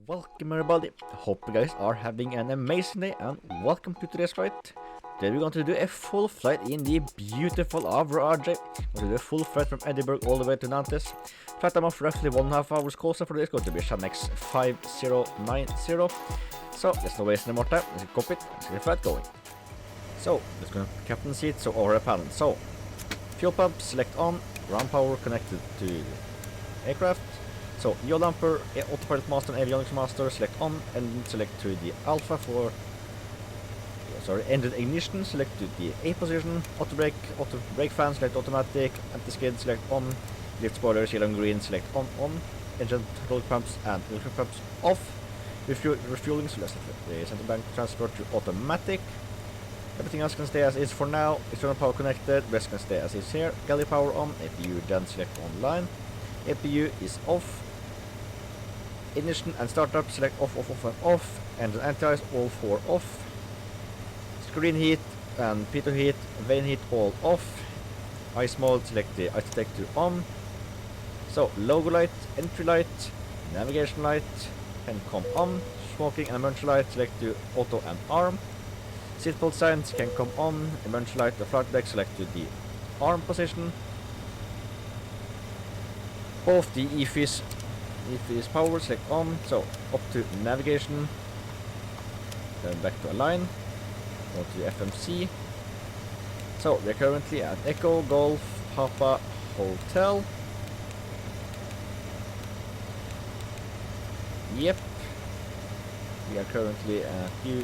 Welcome everybody, hope you guys are having an amazing day and welcome to today's flight. Today we're going to do a full flight in the beautiful Avro RJ. We're going to do a full flight from Edinburgh all the way to Nantes. Flight time of roughly 1.5 hours course for this is going to be Shannex 5090. So let's not waste any more time, let's copy it, let's get the flight going. So let's go to captain seat, so overhead panel. So fuel pump, select on, ground power connected to aircraft. So yaw damper, autopilot master and avionics master, select on, and select to the alpha for engine ignition, select to the A position, auto brake fan, select automatic, anti-skid, select on, lift spoilers, yellow and green, select on, engine hydraulic pumps and electric pumps off, refueling, so let's set the center bank transfer to automatic. Everything else can stay as is for now, external power connected, rest can stay as is here, galley power on, APU then select online, APU is off, ignition and startup, select off, and off, engine anti-ice, all four off, screen heat and pitot heat, vane heat, all off, ice mode, select the ice detector on, so logo light, entry light, navigation light, can come on, smoking and emergency light, select to auto and arm, seatbelt signs can come on, emergency light, the flight deck, select to the arm position, both the EFIS power, select on, so up to navigation, then back to align, go to FMC. So we're currently at Echo Golf Papa Hotel. Yep, we are currently at U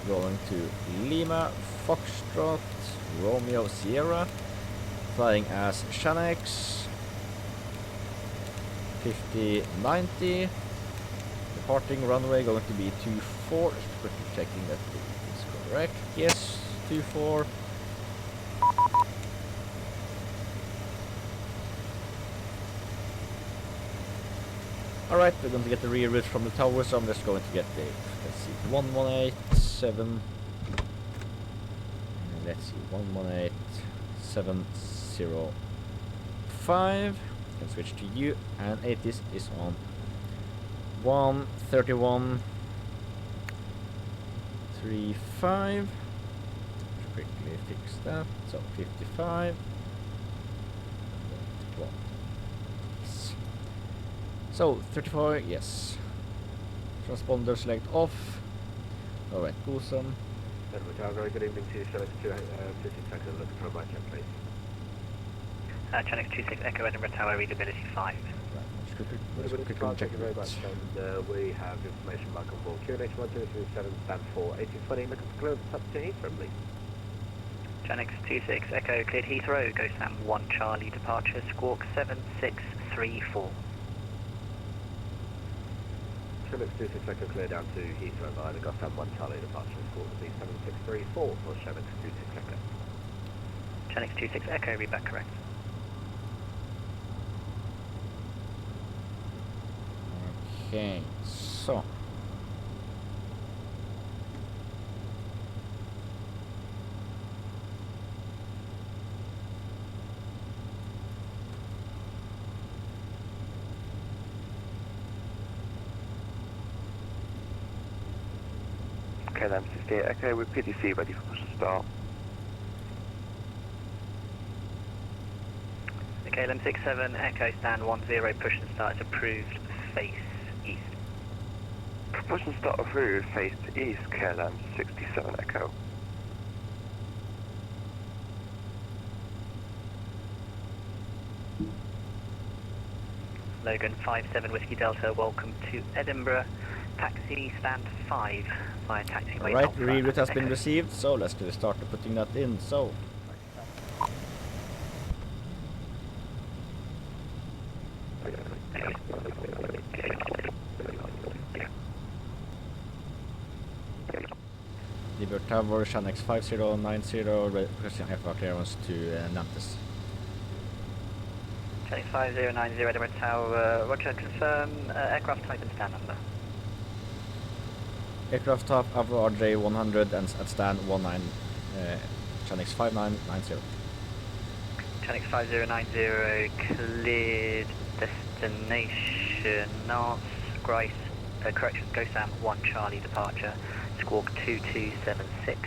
going to Lima Foxtrot Romeo Sierra, flying as Shannex 5090, departing runway going to be 24, just quickly checking that it is correct, yes, 24. Alright, we're going to get the reroute from the tower, so I'm just going to get the, let's see, 1187, let's see, 118705. Can switch to U, and 80s is on 131.35. Quickly fix that. So 55. So 34, yes. Transponder select off. Alright, Goosam. Very good evening to you, Shannex 26 Echo, looking for a right check, please. Shannex 26 Echo Edinburgh Tower, readability 5. Thank you very much, and we have information back on board. QNH 1237, stand for 1820, looking for clearance up to Heathrow, please. Shannex 26 Echo cleared Heathrow, go Sam 1 Charlie, departure squawk 7634. Shannex 26 Echo clear down to Heathrow via the Sam 1 Charlie, departure squawk 7634 for Shannex 26 Echo. Shannex 26 Echo, read back correct. Okay, so okay then, 68 Echo with PDC ready for push to start. Okay, LM67 Echo stand 10, push and start is approved, face east. Push and start approved, face to east, KLM 67 Echo. Logan 57 Whiskey Delta, welcome to Edinburgh. Taxi stand 5 via taxiway. alright, reroute has been received, so let's get started putting that in. So Edinburgh Tower, Shannex 5090, requesting FR clearance to Nantes. Shannex 5090 Edinburgh Tower, roger, confirm aircraft type and stand number. Aircraft type Avro RJ-100 and at stand 19, Shannex 5990. Shannex 5090 cleared destination Nantes, Grice, correction, Go Sam 1 Charlie departure, squawk 2276.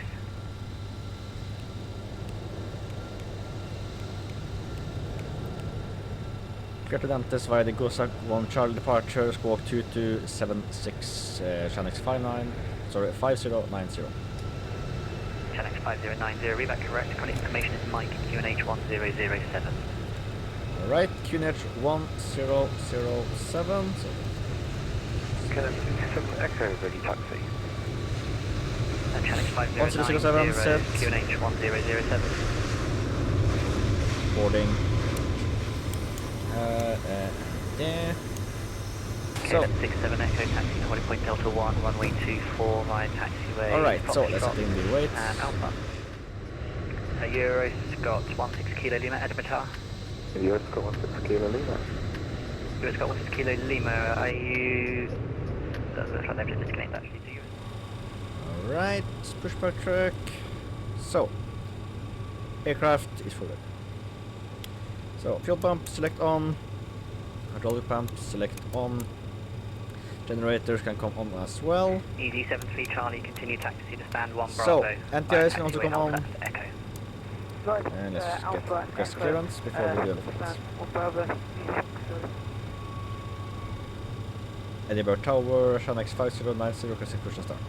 Clear to Nantes via the Gosak 1 Charlie departure, squawk 2276, Chanix 5090. Channel 5090, read correct, current information is Mike, QNH 1007. Alright, QNH 1007. So KLM 67 Echo, ready taxi. Channel 1007 5090, set. QNH 1007. boarding. Yeah. So, KLM 67 Echo, taxi to holding point Delta 1, runway 24 via taxiway. alright, so let's Foxtrot set in the weight. and Alpha. Euros got 16 Kilo Lima, Edinburgh. US got 16 Kilo Lima. Euros got 16 Kilo Lima, are you... That looks like they've just disconnected actually, do you? Alright, pushback track. So, aircraft is forward. So, fuel pump, select on. Hydraulic pump, select on. Generators can come on as well. ED73 Charlie, continue taxi to stand 1 So, Bravo. anti-ice can also come on. Echo. And let's just get request clearance before we do anything. Edinburgh Tower, Chanix 5090, requesting push and start.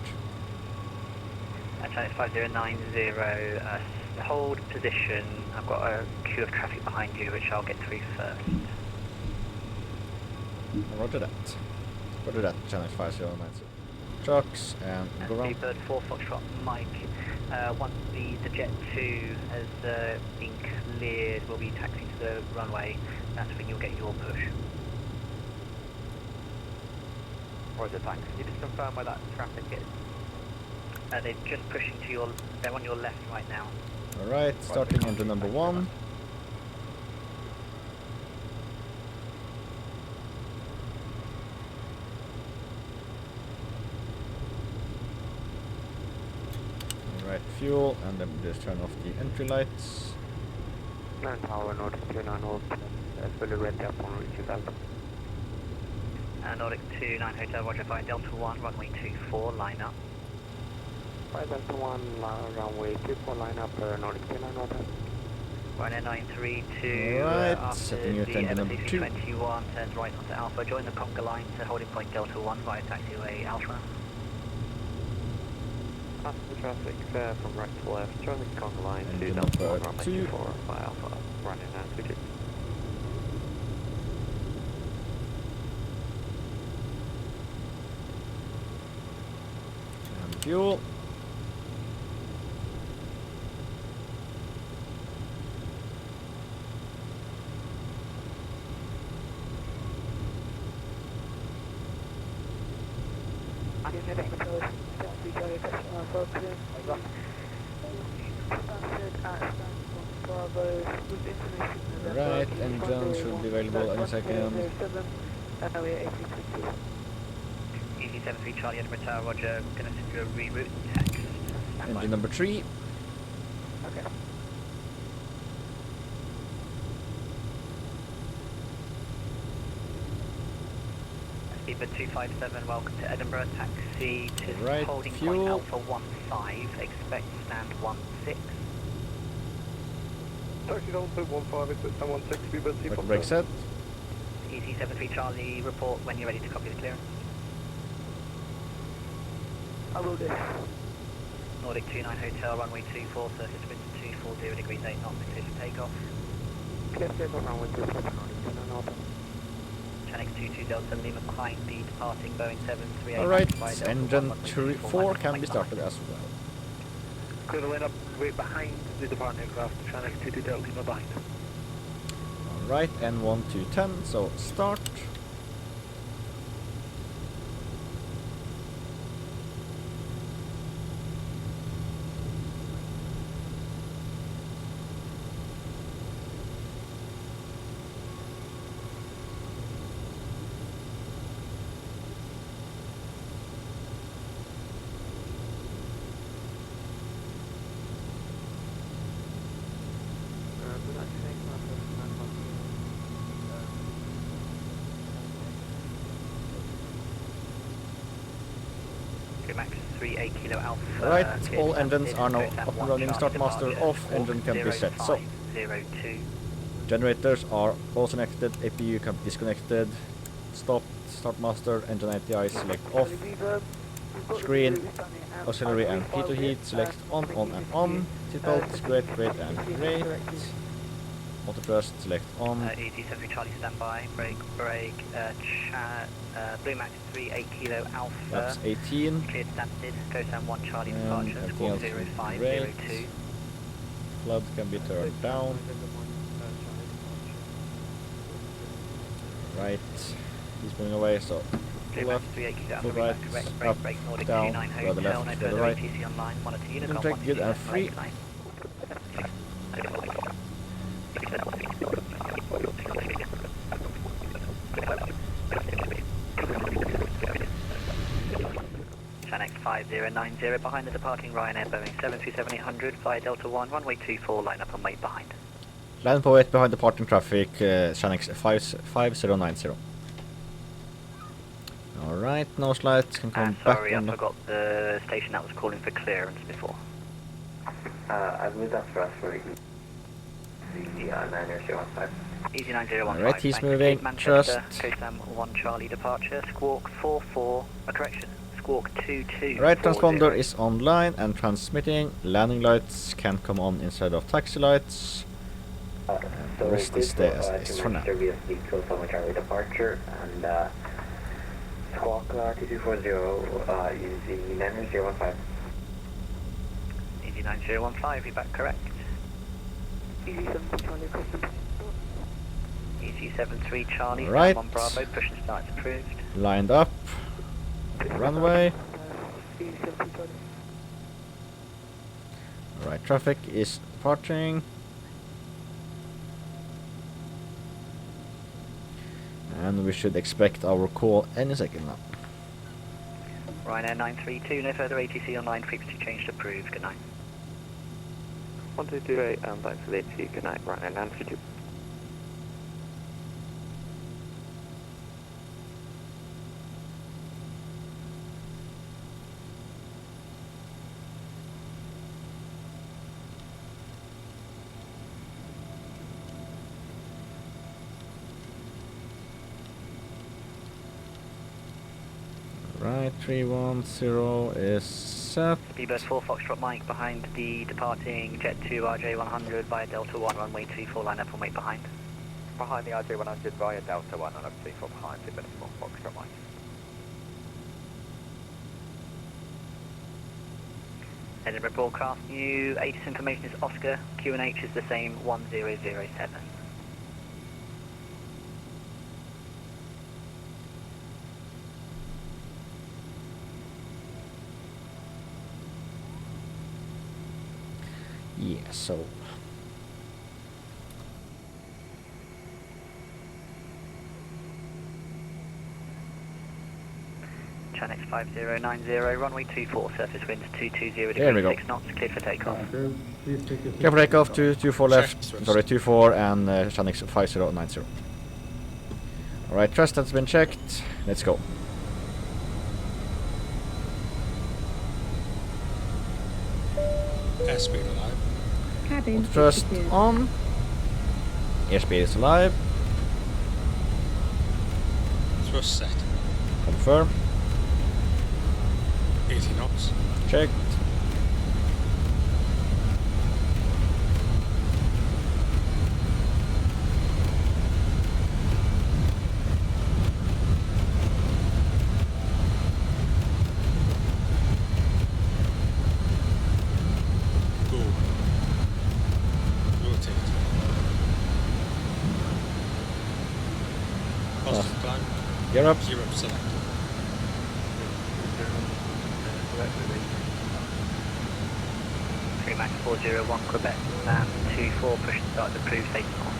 Channel 5090, hold position. I've got a queue of traffic behind you which I'll get through first. Roger that. Roger that, Chanix 5090. Trucks and go around. Seabird 4 Foxtrot Mike. Once the Jet2 has been cleared, we'll be taxiing to the runway. That's when you'll get your push. Roger, thanks. Can you just confirm where that traffic is? They're just pushing to your... They're on your left right now. Alright, starting engine number 1. Alright, fuel, and then just turn off the entry lights. Land Tower, Nordic 29 hold. Fully ready up on reach 2000. Nordic 29 Hotel, Roger 5 Delta 1, runway 24, line up. 5 Delta 1, runway 24, line up, Nordic 29 Hotel. Ryanair 932, Alright, after setting your the attention number 2. MSFS2024 turns right onto Alpha, join the conga line to holding point Delta 1 via taxiway Alpha. After the traffic from right to left, join the conga line to Engine Delta 1, number runway 2. 24 by Alpha, running 932. And fuel. Alright, engine should be available any second. EC73 Charlie Edinburgh Tower, Roger, gonna send you a reroute text. Engine number 3. Okay. Speedbird 257, welcome to Edinburgh, taxi to Right, holding fuel. point Alpha 15, expect stand 16. Taxi Delta 15, expect stand 16, speedbird Right, brake set. EC73 Charlie, report when you're ready to copy the clearance. I will do. Nordic 29 Hotel, runway 24, surface wind 240 degrees 8 knots, clear for takeoff. Clear for takeoff, runway 24, Nordic 29 Hotel. Channix 22 Delta Lima behind the departing Boeing 738. Alright, by Delta engine 1, 4 can be started as well. Clear the line up, right behind the departing aircraft, Channix 22 Delta Lima behind. Alright, N1 to 10, so start. Max 38 Kilo Alpha. Right, clear all to engines Nantes, are now Coast up and M1 running. Charlie Start master departure, off, squawk engine can be set. So, 0502. generators are also connected, APU can be disconnected. Stop, start master, engine ITI select off. Screen, auxiliary and pitot heat select on and on. Seatbelt, great and great. Auto thrust select on. EG73 Charlie standby, brake, Blue Max 38 Kilo Alpha. That's 18. Cleared Nantes, Coast M1 Charlie And departure, everything squawk else is 0502. Flood can be turned down. Right, he's moving away, so Blue Max 38 Kilo full Alpha, right, correct, up, brake, Nordic down, 29 to the Hotel, left, no to the further right. ATC online, monitor Unicom, Check good and free. Chanex 5090 behind the departing Ryanair Boeing 737-800 via Delta 1, runway 24, line up and wait behind. Land for it behind departing traffic, Chanex 5090. Alright, nose lights can come back Sorry, I on. forgot the station that was calling for clearance before. I believe that's for us for the 90015. Easy 9015. Alright, he's thanks. moving, Manchester, trust. Coast M1 Charlie departure, squawk 44, correction, squawk 22. Right, transponder is online and transmitting. Landing lights can come on instead of taxi lights. The rest is there as is for now. VSD Coast M1 Charlie departure and squawk 2240 using 90015. Easy 9015, you're back correct. Easy 73 Charlie, Right. 1 Bravo, push and start approved. Lined up. Runway. Alright, traffic is departing. And we should expect our call any second now. Ryanair 932, no further ATC online, frequency changed approved, good night. 1228 and back to the ATC, good night, Ryanair 932. Right, 310 is set. Speedbird 4 Foxtrot Mike behind the departing Jet2 RJ-100 via Delta 1, runway 24, line up and wait behind. Behind the RJ-100 via Delta 1 and up 24 behind Speedbird 4 Foxtrot Mike. Edinburgh broadcast, new ATIS information is Oscar, QNH is the same, 1007. Yeah, so Chanex 5090, runway 24, surface winds 220 There we degrees, go. 6 knots, cleared for takeoff. clear for takeoff to 24 left, sorry 24 and Chanex 5090. Alright, thrust has been checked, let's go. Airspeed alive. Cabin Thrust secure. on. Airspeed is alive. Thrust set. Confirm. 80 knots. Checked. Go. Rotate. Positive climb. Gear up. Gear up selected. Max 401 Quebec, and 24 push and start approved, taking off.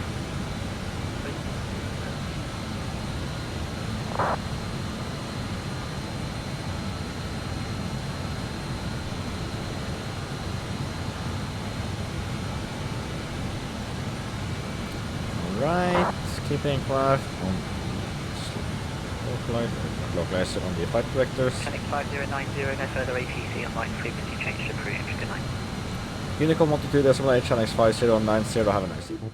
Alright, keeping craft on flight. Localizer on the flight vectors. Connect 5090, no further ATC on line frequency change to pre-entry. Good night. Unicom 12.8 Channel 5090, have a nice evening.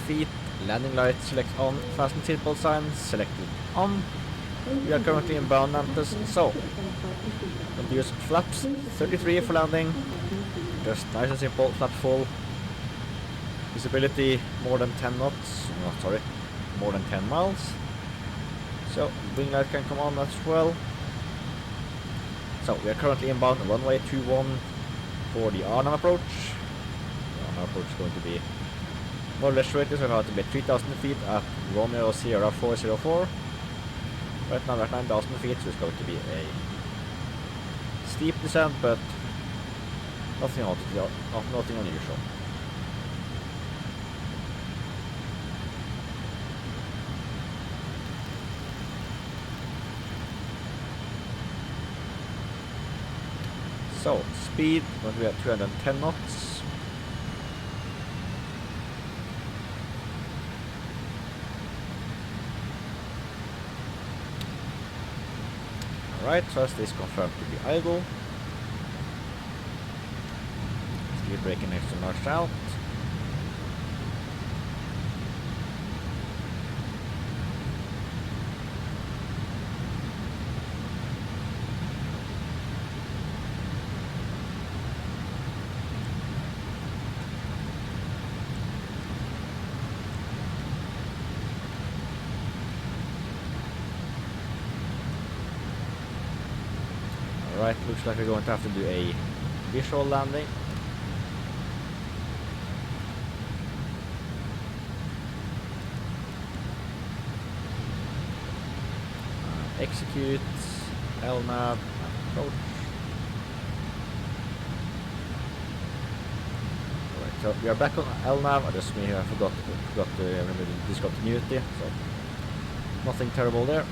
Feet, landing light, select on, fasten seatbelt sign, selected on. We are currently inbound Nantes, so going to use flaps 33 for landing, just nice and simple, flap full. Visibility more than 10 knots, no sorry, more than 10 miles. So wing light can come on as well. So we are currently inbound runway 21 for the Arnhem approach. The Arnhem approach is going to be more or less straight, so we're going to be 3,000 feet at Romeo Sierra 404. Right now we're at 9,000 feet, so it's going to be a steep descent, but nothing unusual. So, speed, when we are 210 knots. Alright, thrust is confirmed to be idle. Speed braking next to north south. Alright, looks like we're going to have to do a visual landing. Execute, LNAV, approach. Alright, so we are back on LNAV. I just me here, I forgot to remember the discontinuity, so nothing terrible there.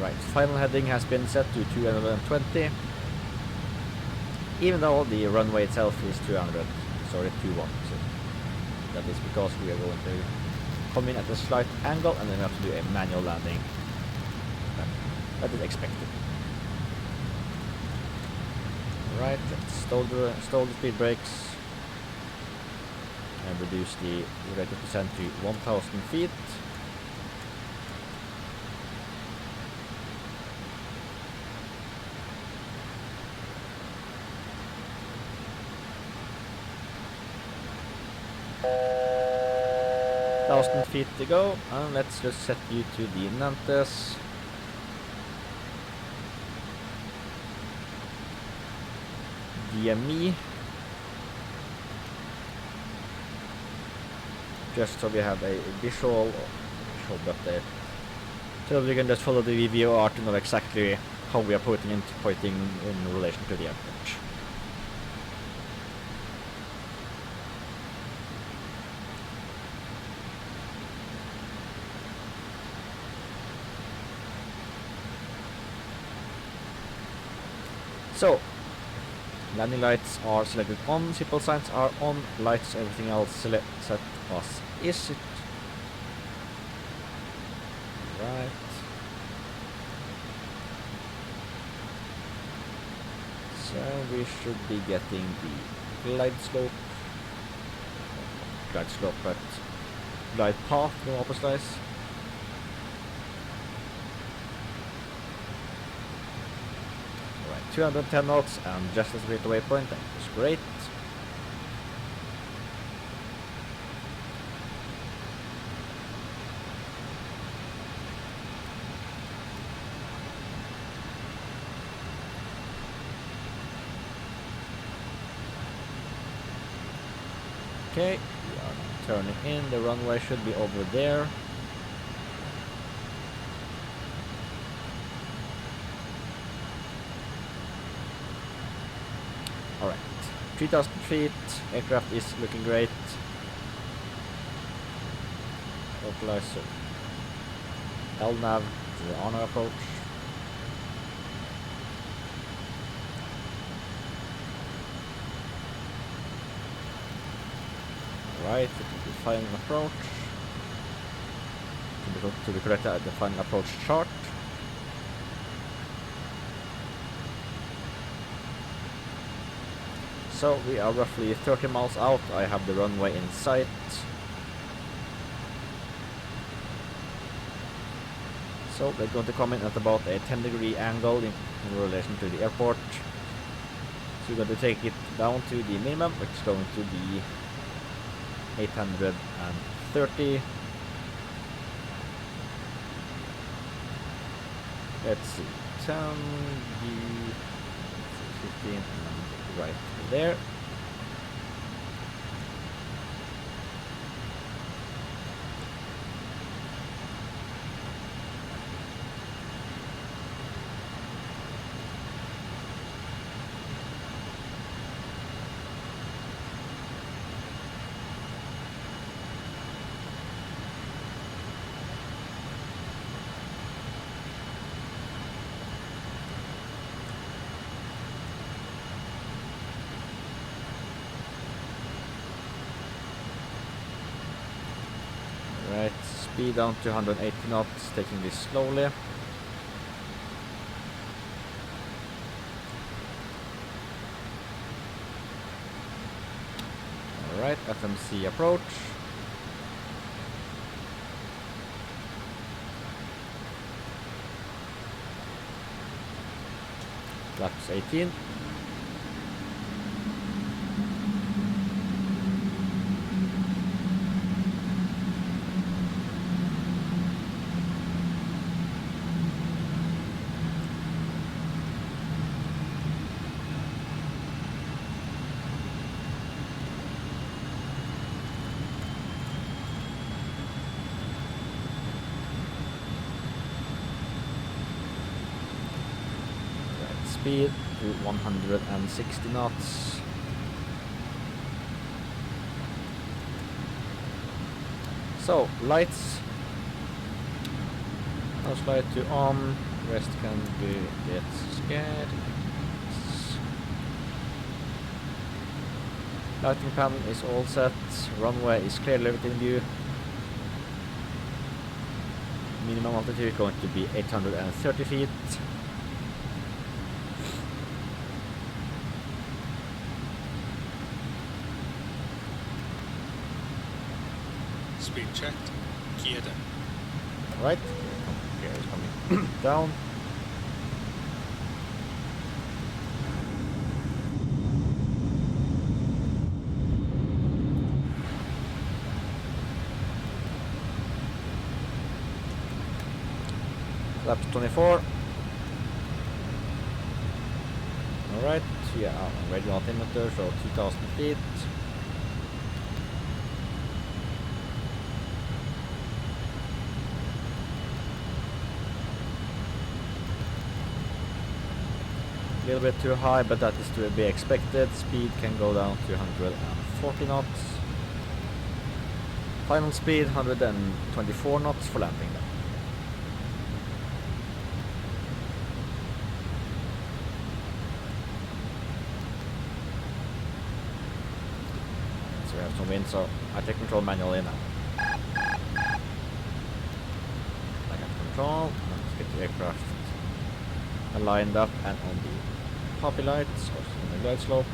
Right, final heading has been set to 220, even though the runway itself is 21, so that is because we are going to come in at a slight angle and then we have to do a manual landing. That is expected. Right, let's stall the speed brakes and reduce the rate of descent to 1,000 feet. feet to go, and let's just set you to the Nantes. DME. Just so we have a visual, but so we can just follow the VVOR to know exactly how we are pointing in relation to the airport. So, landing lights are selected on, seatbelt signs are on, lights, everything else set as is it. Right. So we should be getting the glide slope, but glide path from opposite. Alright, 210 knots and just as we hit the waypoint, that was great. Okay, we are turning in, the runway should be over there. Alright, 3000 feet, aircraft is looking great. Localizer, LNAV to the honor approach. Right, it will be final approach. To be corrected at the final approach chart. So we are roughly 30 miles out. I have the runway in sight. So we're going to come in at about a 10-degree angle in relation to the airport. So we're going to take it down to the minimum, which is going to be 830. Let's see, 10, 15, and right there. Right, speed down to 180 knots, taking this slowly. Alright, FMC approach. Flaps 18. Speed to 160 knots. So, lights. Nose light to on, rest can be a bit scared. Lighting panel is all set, runway is clearly within view. Minimum altitude going to be 830 feet. Speed checked. Geared in. Right. Gear is coming down. Flaps 24. Alright, yeah, radial altimeter, so 2000 feet. A little bit too high, but that is to be expected. Speed can go down to 140 knots. Final speed 124 knots for landing then. So we have some wind, so I take control manually now. I got control, let's get the aircraft lined up and on the poppy lights, or on the glide slope.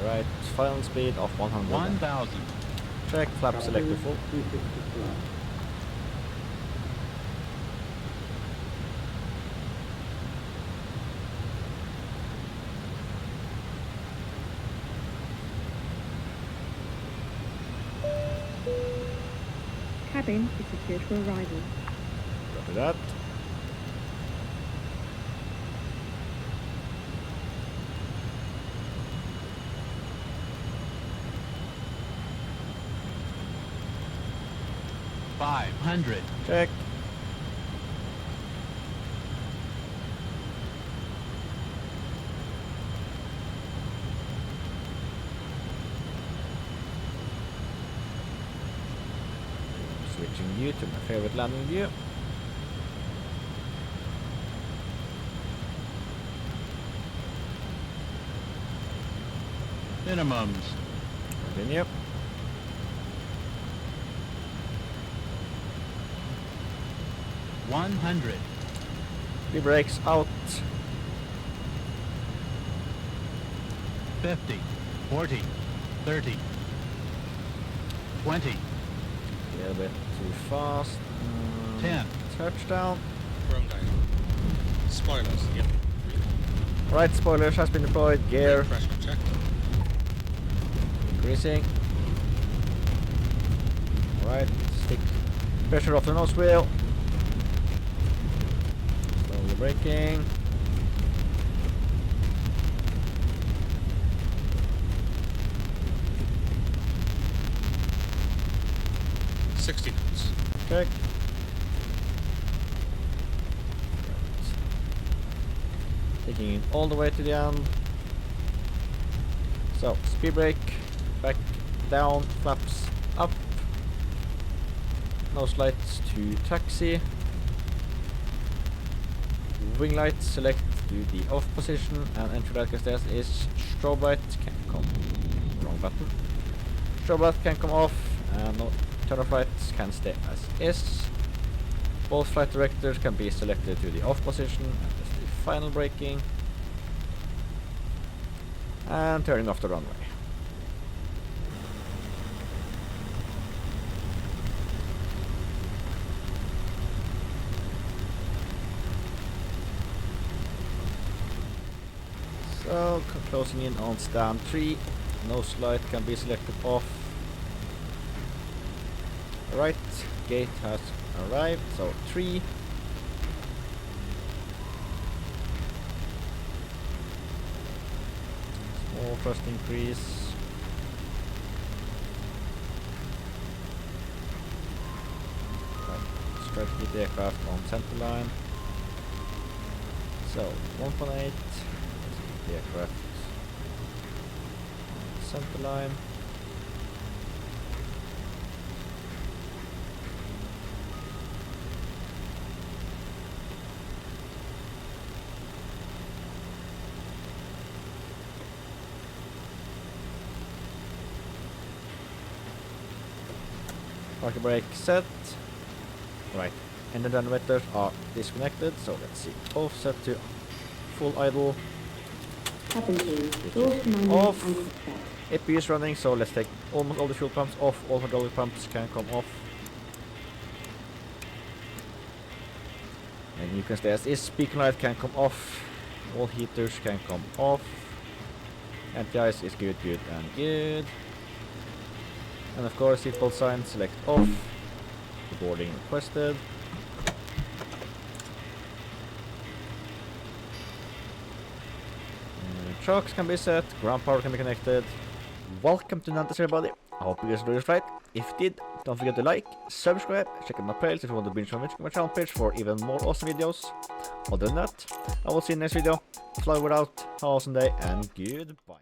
Alright, final speed of 100. 1,000. Check, flap selected full. Cabin is secured for arrival. Copy that. $500. Check. Switching view to my favorite landing view. Minimums. Continue. $100. The brakes out. 50. 40. 30. 20. A little bit too fast. 10. Touchdown. Wrong guy. Spoilers, yep. Right, spoilers has been deployed. Gear Pressure check. increasing. Right, stick pressure off the nose wheel. Slowly braking. $60. Check. Taking it all the way to the end. So, speed brake, back, down, flaps up. Nose lights to taxi. Wing lights select to the off position, and entry light stairs is strobe light can come. Wrong button. Strobe light can come off, and no turn off lights can stay as is. Both flight directors can be selected to the off position, and that's the final braking. And turning off the runway. So, closing in on stand 3. Nose light can be selected off. Right, gate has arrived, so 3. Small thrust increase. Right, let's try to keep the aircraft on center line. So, 1.8. Let's keep the aircraft on center line. Parking brake set. Right, and the generators are disconnected, so let's see. Off set to full idle. Cabin team, Switch doors it to manual off. and set. APU is running, so let's take almost all the fuel pumps off. All hydraulic pumps can come off. And you can stay as is. Beacon light can come off. All heaters can come off. Anti-ice is good, good, and good. And of course, seatbelt sign, select off. Boarding requested. Trucks can be set, ground power can be connected. Welcome to Nantes, everybody. I hope you guys enjoyed this flight. If you did, don't forget to like, subscribe, check out my playlist if you want to binge my channel page for even more awesome videos. Other than that, I will see you in the next video. Fly without, have an awesome day, and goodbye.